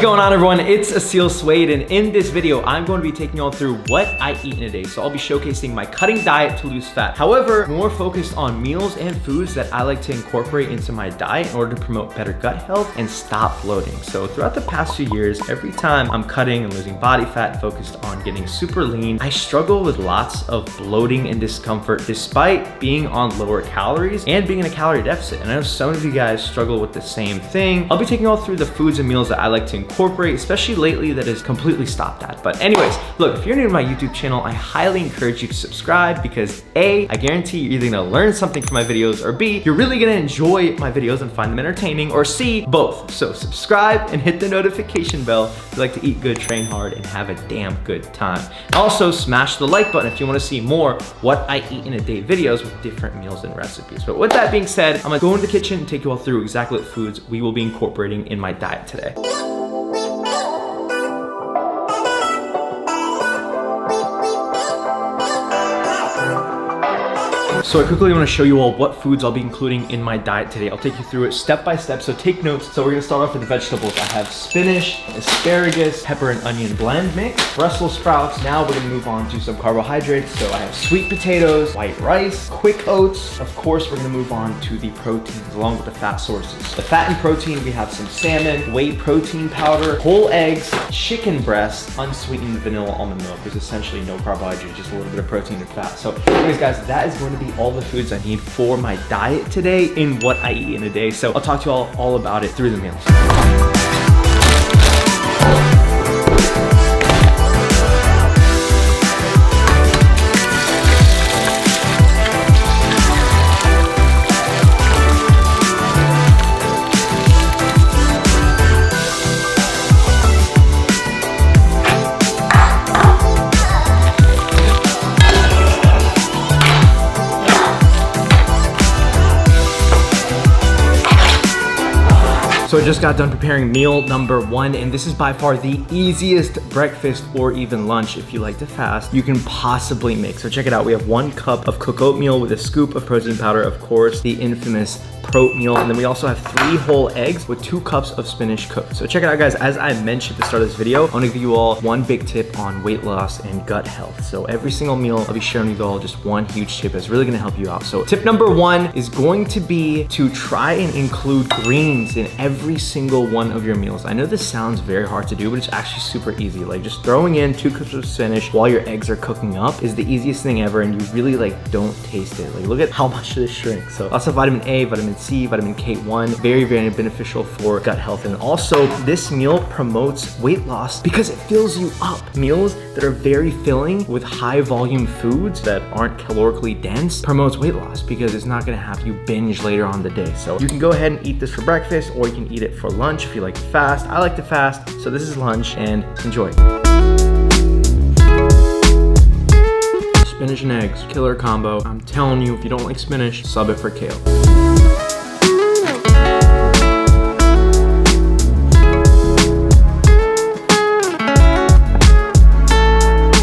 going on, everyone? It's Aseel Soueid, and in this video, I'm going to be taking you all through what I eat in a day. So I'll be showcasing my cutting diet to lose fat. However, more focused on meals and foods that I like to incorporate into my diet in order to promote better gut health and stop bloating. So throughout the past few years, every time I'm cutting and losing body fat, focused on getting super lean, I struggle with lots of bloating and discomfort despite being on lower calories and being in a calorie deficit. And I know some of you guys struggle with the same thing. I'll be taking you all through the foods and meals that I like to incorporate, especially lately, that has completely stopped that. But anyways, look, if you're new to my YouTube channel, I highly encourage you to subscribe because A, I guarantee you're either gonna learn something from my videos, or B, you're really gonna enjoy my videos and find them entertaining, or C, both. So subscribe and hit the notification bell if you like to eat good, train hard, and have a damn good time. Also, smash the like button if you wanna see more what I eat in a day videos with different meals and recipes. But with that being said, I'm gonna go into the kitchen and take you all through exactly what foods we will be incorporating in my diet today. So I quickly want to show you all what foods I'll be including in my diet today. I'll take you through it step by step, so take notes. So we're gonna start off with the vegetables. I have spinach, asparagus, pepper and onion blend mix, Brussels sprouts. Now we're gonna move on to some carbohydrates. So I have sweet potatoes, white rice, quick oats. Of course, we're gonna move on to the proteins along with the fat sources. The fat and protein, we have some salmon, whey protein powder, whole eggs, chicken breast, unsweetened vanilla almond milk. There's essentially no carbohydrate, just a little bit of protein and fat. So anyways, guys, that is going to be all the foods I need for my diet today in what I eat in a day. So I'll talk to you all about it through the meals. So I just got done preparing meal number 1, and this is by far the easiest breakfast or even lunch, if you like to fast, you can possibly make. So check it out. We have 1 cup of cooked oatmeal with a scoop of protein powder, of course, the infamous oatmeal, and then we also have 3 whole eggs with 2 cups of spinach cooked. So check it out, guys. As I mentioned at the start of this video, I want to give you all one big tip on weight loss and gut health. So every single meal, I'll be sharing with you all just one huge tip that's really going to help you out. So tip number 1 is going to be to try and include greens in every single one of your meals. I know this sounds very hard to do, but it's actually super easy. Like just throwing in 2 cups of spinach while your eggs are cooking up is the easiest thing ever, and you really don't taste it. Like look at how much this shrinks. So lots of vitamin A, vitamin C, vitamin K1, very, very beneficial for gut health. And also this meal promotes weight loss because it fills you up. Meals that are very filling with high volume foods that aren't calorically dense promotes weight loss because it's not gonna have you binge later on the day. So you can go ahead and eat this for breakfast, or you can eat it for lunch if you like to fast. I like to fast, so this is lunch, and enjoy. Spinach and eggs, killer combo. I'm telling you, if you don't like spinach, sub it for kale.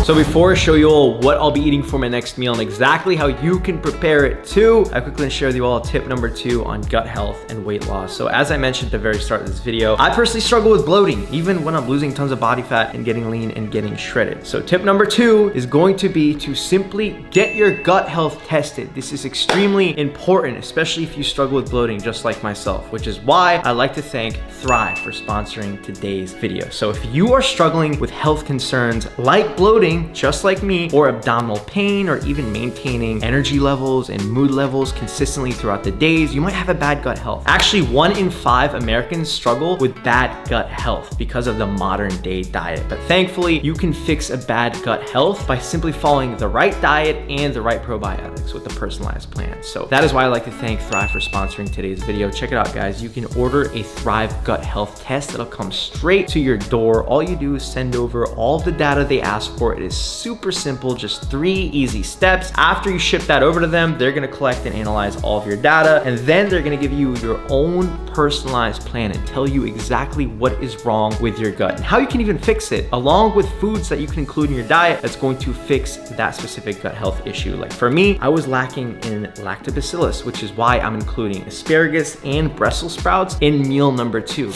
So before I show you all what I'll be eating for my next meal and exactly how you can prepare it too, I quickly share with you all tip number 2 on gut health and weight loss. So as I mentioned at the very start of this video, I personally struggle with bloating, even when I'm losing tons of body fat and getting lean and getting shredded. So tip number 2 is going to be to simply get your gut health tested. This is extremely important, especially if you struggle with bloating just like myself, which is why I like to thank Thrive for sponsoring today's video. So if you are struggling with health concerns like bloating, just like me, or abdominal pain, or even maintaining energy levels and mood levels consistently throughout the days, you might have a bad gut health. Actually, 1 in 5 Americans struggle with bad gut health because of the modern day diet. But thankfully, you can fix a bad gut health by simply following the right diet and the right probiotics with a personalized plan. So that is why I like to thank Thrive for sponsoring today's video. Check it out, guys. You can order a Thrive gut health test that'll come straight to your door. All you do is send over all the data they ask for. It is super simple, just 3 easy steps. After you ship that over to them, they're gonna collect and analyze all of your data, and then they're gonna give you your own personalized plan and tell you exactly what is wrong with your gut and how you can even fix it, along with foods that you can include in your diet that's going to fix that specific gut health issue. Like for me, I was lacking in lactobacillus, which is why I'm including asparagus and Brussels sprouts in meal number 2.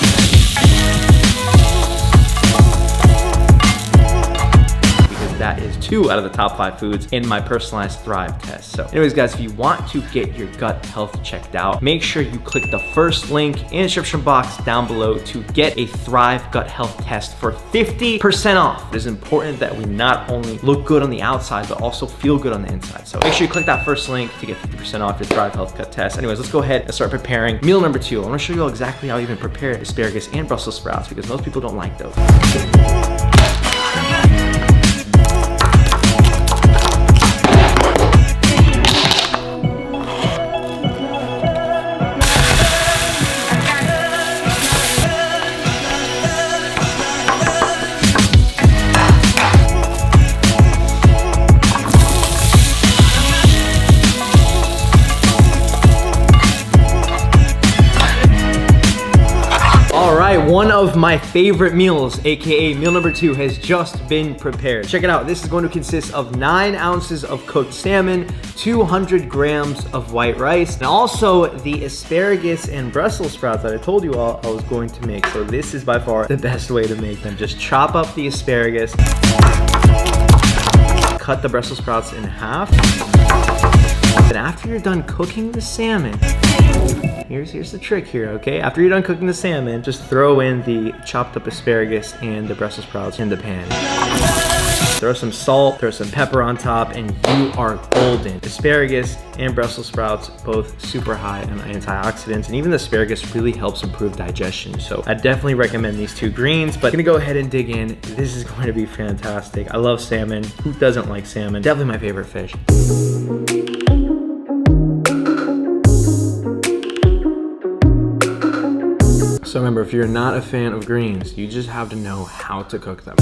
that is 2 out of the top 5 foods in my personalized Thrive test. So anyways, guys, if you want to get your gut health checked out, make sure you click the first link in the description box down below to get a Thrive gut health test for 50% off. It is important that we not only look good on the outside, but also feel good on the inside. So make sure you click that first link to get 50% off your Thrive health gut test. Anyways, let's go ahead and start preparing meal number 2. I want to show you all exactly how I even prepare asparagus and Brussels sprouts because most people don't like those. One of my favorite meals, aka meal number 2, has just been prepared. Check it out. This is going to consist of 9 ounces of cooked salmon, 200 grams of white rice, and also the asparagus and Brussels sprouts that I told you all I was going to make. So this is by far the best way to make them. Just chop up the asparagus, cut the Brussels sprouts in half, and after you're done cooking the salmon, here's the trick here, okay? After you're done cooking the salmon, just throw in the chopped up asparagus and the Brussels sprouts in the pan. Throw some salt, throw some pepper on top, and you are golden. Asparagus and Brussels sprouts, both super high on antioxidants, and even the asparagus really helps improve digestion. So I definitely recommend these 2 greens, but I'm gonna go ahead and dig in. This is going to be fantastic. I love salmon. Who doesn't like salmon? Definitely my favorite fish. So remember, if you're not a fan of greens, you just have to know how to cook them.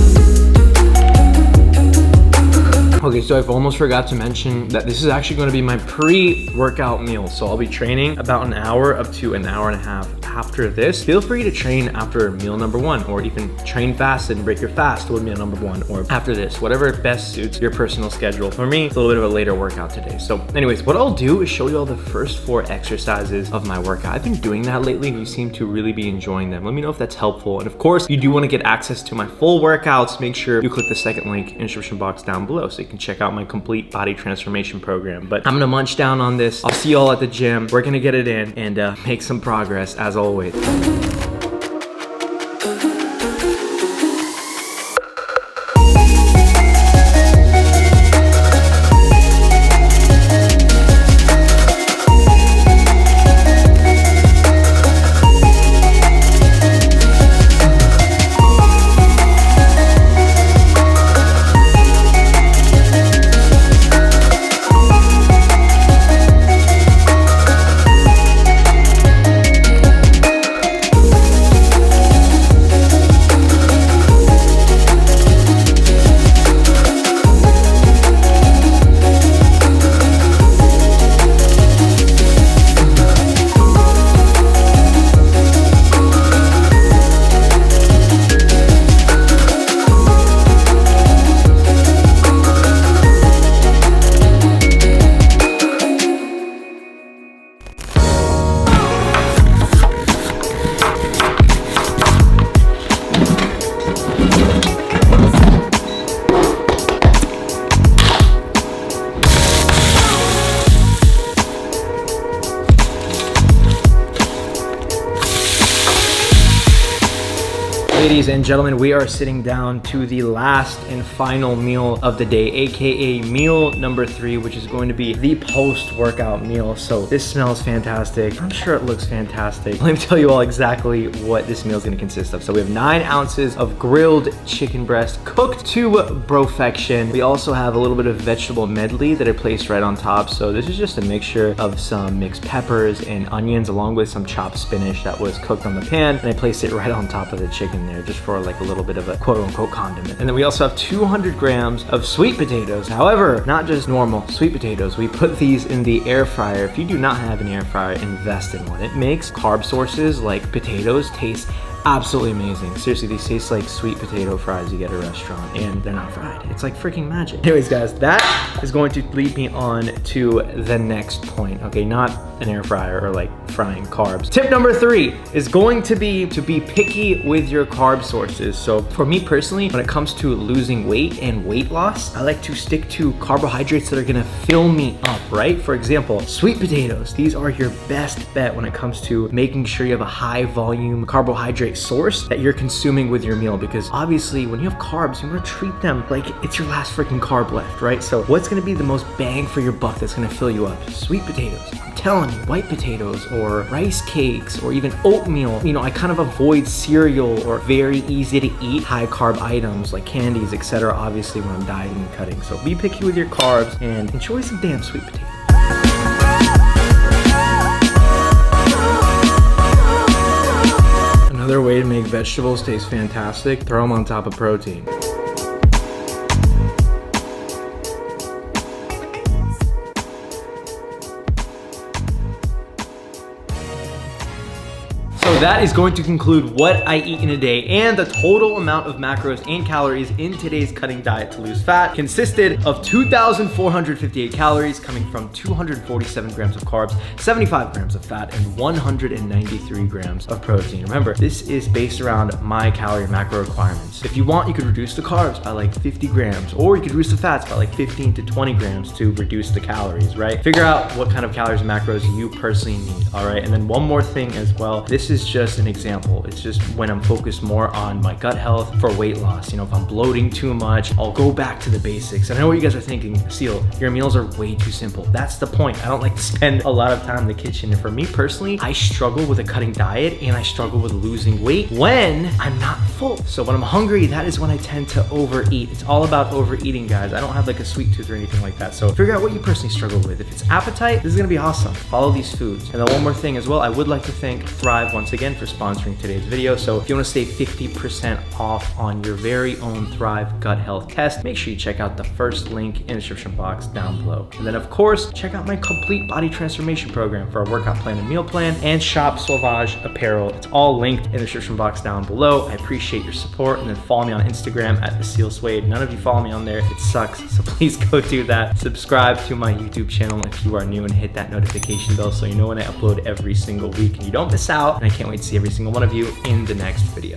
Okay, so I've almost forgot to mention that this is actually going to be my pre-workout meal. So I'll be training about an hour up to an hour and a half after this. Feel free to train after meal number 1, or even train fast and break your fast with meal number 1, or after this, whatever best suits your personal schedule. For me, it's a little bit of a later workout today. So anyways, what I'll do is show you all the first 4 exercises of my workout. I've been doing that lately and you seem to really be enjoying them. Let me know if that's helpful. And of course, you do want to get access to my full workouts. Make sure you click the second link in the description box down below so you can check out my complete body transformation program. But I'm gonna munch down on this. I'll see you all at the gym. We're gonna get it in and make some progress as always. Ladies and gentlemen, we are sitting down to the last and final meal of the day, aka meal number 3, which is going to be the post-workout meal. So this smells fantastic. I'm sure it looks fantastic. Let me tell you all exactly what this meal is going to consist of. So we have 9 ounces of grilled chicken breast cooked to perfection. We also have a little bit of vegetable medley that I placed right on top. So this is just a mixture of some mixed peppers and onions along with some chopped spinach that was cooked on the pan, and I placed it right on top of the chicken there just for like a little bit of a quote-unquote condiment. And then we also have 200 grams of sweet potatoes. However, not just normal sweet potatoes. We put these in the air fryer. If you do not have an air fryer, invest in one. It makes carb sources like potatoes taste Absolutely amazing. Seriously, these taste like sweet potato fries you get at a restaurant, and they're not fried. It's like freaking magic. Anyways, guys, that is going to lead me on to the next point. Okay, not an air fryer or like frying carbs. Tip number 3 is going to be picky with your carb sources. So for me personally, when it comes to losing weight and weight loss, I like to stick to carbohydrates that are gonna fill me up, right? For example, sweet potatoes. These are your best bet when it comes to making sure you have a high volume carbohydrate source that you're consuming with your meal, because obviously when you have carbs, you want to treat them like it's your last freaking carb left, right? So what's going to be the most bang for your buck that's going to fill you up? Sweet potatoes. I'm telling you, white potatoes or rice cakes or even oatmeal. You know, I kind of avoid cereal or very easy to eat high carb items like candies, etc. obviously when I'm dieting and cutting. So be picky with your carbs and enjoy some damn sweet potatoes. Another way to make vegetables taste fantastic, throw them on top of protein. So that is going to conclude what I eat in a day, and the total amount of macros and calories in today's cutting diet to lose fat consisted of 2,458 calories coming from 247 grams of carbs, 75 grams of fat, and 193 grams of protein. Remember, this is based around my calorie macro requirements. If you want, you could reduce the carbs by like 50 grams, or you could reduce the fats by like 15 to 20 grams to reduce the calories, right? Figure out what kind of calories and macros you personally need, all right? And then one more thing as well, this is just an example. It's just when I'm focused more on my gut health for weight loss. You know, if I'm bloating too much, I'll go back to the basics. And I know what you guys are thinking, Aseel, your meals are way too simple. That's the point. I don't like to spend a lot of time in the kitchen. And for me personally, I struggle with a cutting diet and I struggle with losing weight when I'm not full. So when I'm hungry, that is when I tend to overeat. It's all about overeating, guys. I don't have like a sweet tooth or anything like that. So figure out what you personally struggle with. If it's appetite, this is gonna be awesome. Follow these foods. And then one more thing as well, I would like to thank Thrive once again for sponsoring today's video. So if you want to stay 50% off on your very own Thrive gut health test, make sure you check out the first link in the description box down below. And then of course, check out my complete body transformation program for a workout plan and meal plan, and shop Sauvage apparel. It's all linked in the description box down below. I appreciate your support. And then follow me on Instagram at Aseel Soueid. None of you follow me on there. It sucks. So please go do that. Subscribe to my YouTube channel if you are new, and hit that notification bell so you know when I upload every single week and you don't miss out. And I can't wait to see every single one of you in the next video.